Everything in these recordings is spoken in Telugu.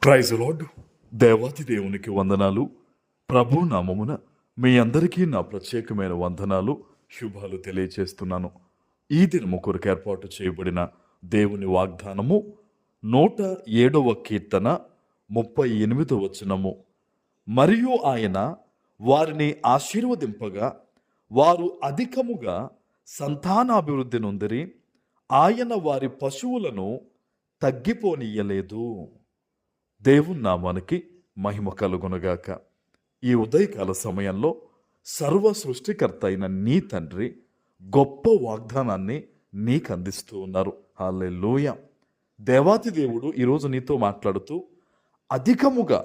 Praise lord. దేవాతి దేవునికి వందనాలు. ప్రభు నామమున మీ అందరికీ నా ప్రత్యేకమైన వందనాలు, శుభాలు తెలియచేస్తున్నాను. ఈ దినము కొరకు ఏర్పాటు చేయబడిన దేవుని వాగ్దానము 107వ కీర్తన 38వ వచనము. మరియు ఆయన వారిని ఆశీర్వదింపగా వారు అధికముగా సంతానాభివృద్ధి నొందిరి, ఆయన వారి పశువులను తగ్గిపోనీయలేదు. దేవుని నామానికి మహిమ కలుగునుగాక. ఈ ఉదయకాల సమయంలో సర్వ సృష్టికర్త అయిన నీ తండ్రి గొప్ప వాగ్దానాన్ని నీకు అందిస్తూ ఉన్నారు. హల్లెలూయా. దేవాతి దేవుడు ఈరోజు నీతో మాట్లాడుతూ అధికముగా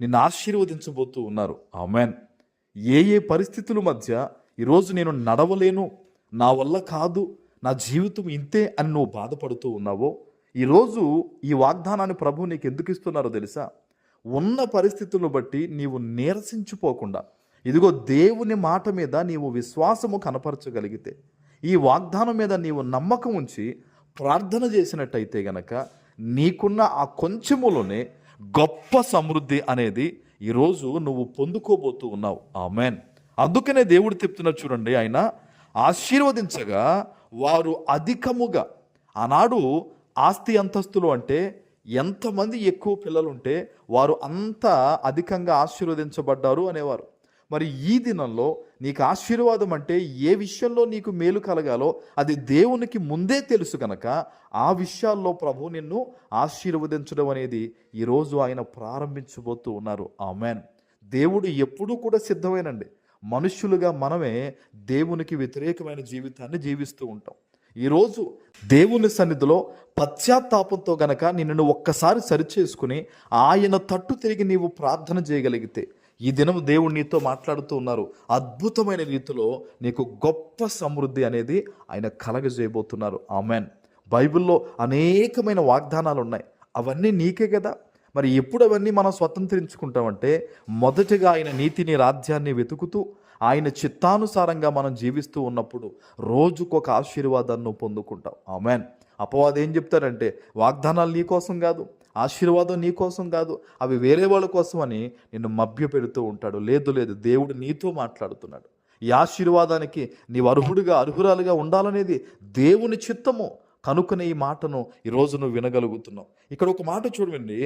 నిన్ను ఆశీర్వదించబోతూ ఉన్నారు. ఆమెన్. ఏ పరిస్థితుల మధ్య ఈరోజు నేను నడవలేను, నా వల్ల కాదు, నా జీవితం ఇంతే అని నువ్వు బాధపడుతూ ఉన్నావో, ఈరోజు ఈ వాగ్దానాన్ని ప్రభు నీకు ఎందుకు ఇస్తున్నారో తెలుసా? ఉన్న పరిస్థితులను బట్టి నీవు నీరసించిపోకుండా, ఇదిగో దేవుని మాట మీద నీవు విశ్వాసము కనపరచగలిగితే, ఈ వాగ్దానం మీద నీవు నమ్మకం ఉంచి ప్రార్థన చేసినట్టయితే గనక నీకున్న ఆ కొంచెములోనే గొప్ప సమృద్ధి అనేది ఈరోజు నువ్వు పొందుకోబోతూ ఉన్నావు. ఆమెన్. అందుకనే దేవుడు చెప్తున్నా చూడండి, ఆయన ఆశీర్వదించగా వారు అధికముగా. ఆనాడు ఆస్తి అంతస్తులు అంటే ఎంతమంది ఎక్కువ పిల్లలు ఉంటే వారు అంత అధికంగా ఆశీర్వదించబడ్డారు అనేవారు. మరి ఈ దినంలో నీకు ఆశీర్వాదం అంటే ఏ విషయంలో నీకు మేలు కలగాలో అది దేవునికి ముందే తెలుసు కనుక ఆ విషయాల్లో ప్రభు నిన్ను ఆశీర్వదించడం అనేది ఈరోజు ఆయన ప్రారంభించబోతూ ఉన్నారు. ఆమెన్. దేవుడు ఎప్పుడూ కూడా సిద్ధమేనండి. మనుష్యులుగా మనమే దేవునికి వ్యతిరేకమైన జీవితాన్ని జీవిస్తూ ఉంటాం. ఈరోజు దేవుని సన్నిధిలో పశ్చాత్తాపంతో గనక నిన్ను ఒక్కసారి సరిచేసుకుని ఆయన తట్టు తిరిగి నీవు ప్రార్థన చేయగలిగితే, ఈ దినం దేవుడు నీతో మాట్లాడుతూ ఉన్నారు. అద్భుతమైన రీతిలో నీకు గొప్ప సమృద్ధి అనేది ఆయన కలగజేయబోతున్నారు. ఆమెన్. బైబిల్లో అనేకమైన వాగ్దానాలు ఉన్నాయి, అవన్నీ నీకే కదా. మరి ఎప్పుడు అవన్నీ మనం స్వతంత్రించుకుంటామంటే, మొదటిగా ఆయన నీతిని, రాజ్యాన్ని వెతుకుతూ ఆయన చిత్తానుసారంగా మనం జీవిస్తూ ఉన్నప్పుడు రోజుకొక ఆశీర్వాదాన్ని పొందుకుంటాం. ఆమెన్. అపవాది ఏం చెప్తారంటే, వాగ్దానాలు నీ కోసం కాదు, ఆశీర్వాదం నీ కోసం కాదు, అవి వేరే వాళ్ళ కోసం అని నిన్ను మభ్య పెడుతూ ఉంటాడు. లేదు, దేవుడు నీతో మాట్లాడుతున్నాడు. ఈ ఆశీర్వాదానికి నీవు అర్హురాలుగా ఉండాలనేది దేవుని చిత్తము కనుకనే ఈ మాటను ఈరోజు నువ్వు వినగలుగుతున్నావు. ఇక్కడ ఒక మాట చూడండి,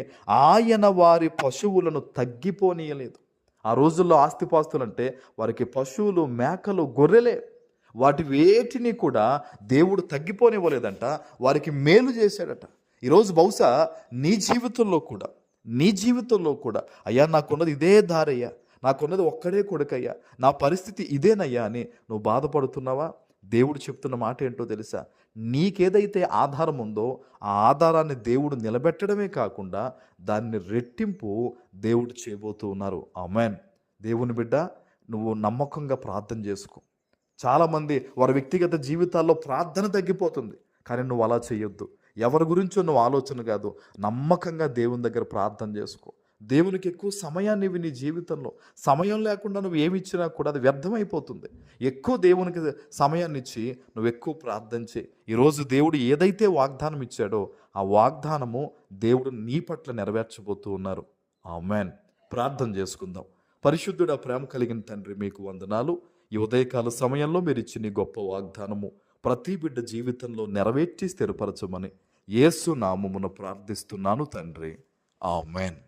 ఆయన వారి పశువులను తగ్గిపోనీయలేదు. ఆ రోజుల్లో ఆస్తిపాస్తులు అంటే వారికి పశువులు, మేకలు, గొర్రెలే. వాటి వేటిని కూడా దేవుడు తగ్గిపోనివ్వలేదంట, వారికి మేలు చేశాడట. ఈరోజు బహుశా నీ జీవితంలో కూడా అయ్యా నాకున్నది ఇదే దారయ్యా, నాకున్నది ఒక్కడే కొడుకయ్యా, నా పరిస్థితి ఇదేనయ్యా అని నువ్వు బాధపడుతున్నావా? దేవుడు చెప్తున్న మాట ఏంటో తెలుసా? నీకేదైతే ఆధారం ఉందో ఆ ఆధారాన్ని దేవుడు నిలబెట్టడమే కాకుండా దాన్ని రెట్టింపు దేవుడు చేయబోతూ ఉన్నారు. ఆమెన్. దేవుని బిడ్డ, నువ్వు నమ్మకంగా ప్రార్థన చేసుకో. చాలామంది వారి వ్యక్తిగత జీవితాల్లో ప్రార్థన తగ్గిపోతుంది, కానీ నువ్వు అలా చేయొద్దు. ఎవరి గురించో నువ్వు ఆలోచన కాదు, నమ్మకంగా దేవుని దగ్గర ప్రార్థన చేసుకో. దేవునికి ఎక్కువ సమయాన్ని ఇవి. నీ జీవితంలో సమయం లేకుండా నువ్వు ఏమి ఇచ్చినా కూడా అది వ్యర్థమైపోతుంది. ఎక్కువ దేవునికి సమయాన్ని ఇచ్చి నువ్వు ఎక్కువ ప్రార్థన చేయి. ఈరోజు దేవుడు ఏదైతే వాగ్దానం ఇచ్చాడో ఆ వాగ్దానము దేవుడు నీ పట్ల నెరవేర్చబోతూ ఉన్నారు. ఆమెన్. ప్రార్థన చేసుకుందాం. పరిశుద్ధుడా, ప్రేమ కలిగిన తండ్రి, మీకు వందనాలు. ఈ ఉదయకాల సమయంలో మీరు ఇచ్చిన గొప్ప వాగ్దానము ప్రతి బిడ్డ జీవితంలో నెరవేర్చి స్థిరపరచమని యేసు నామమున ప్రార్థిస్తున్నాను తండ్రి. ఆమెన్.